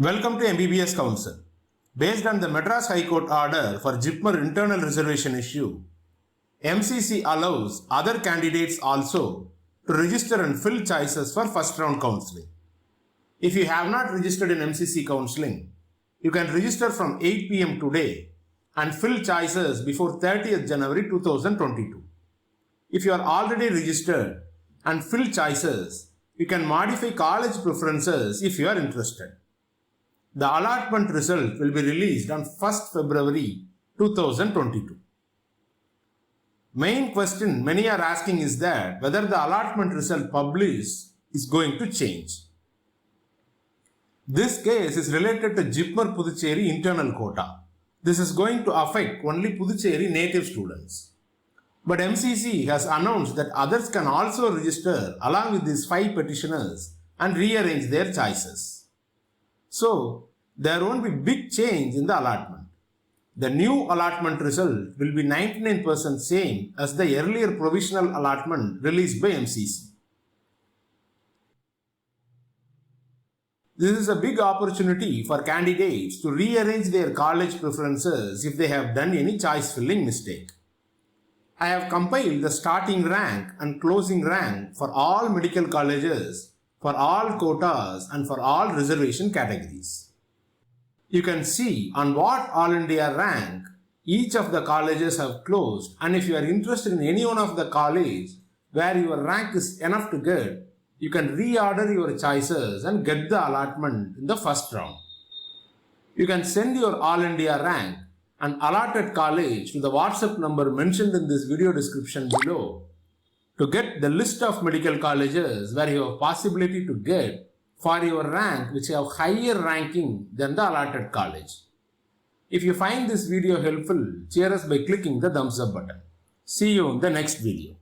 Welcome to MBBS Council. Based on the Madras High Court order for JIPMER internal reservation issue, MCC allows other candidates also to register and fill choices for first round counselling. If you have not registered in MCC Counselling, you can register from 8 p.m. today and fill choices before 30th January 2022. If you are already registered and fill choices, you can modify college preferences if you are interested. The allotment result will be released on 1st February 2022. Main question many are asking is that whether the allotment result published is going to change. This case is related to JIPMER Puducherry internal quota. This is going to affect only Puducherry native students. But MCC has announced that others can also register along with these 5 petitioners and rearrange their choices. So, there won't be big change in the allotment. The new allotment result will be 99% same as the earlier provisional allotment released by MCC. This is a big opportunity for candidates to rearrange their college preferences if they have done any choice filling mistake. I have compiled the starting rank and closing rank for all medical colleges, for all quotas and for all reservation categories. You can see on what All India rank each of the colleges have closed, and if you are interested in any one of the college where your rank is enough to get, you can reorder your choices and get the allotment in the first round. You can send your All India rank and allotted college to the WhatsApp number mentioned in this video description below to get the list of medical colleges where you have possibility to get for your rank which have higher ranking than the allotted college. If you find this video helpful, cheer us by clicking the thumbs up button. See you in the next video.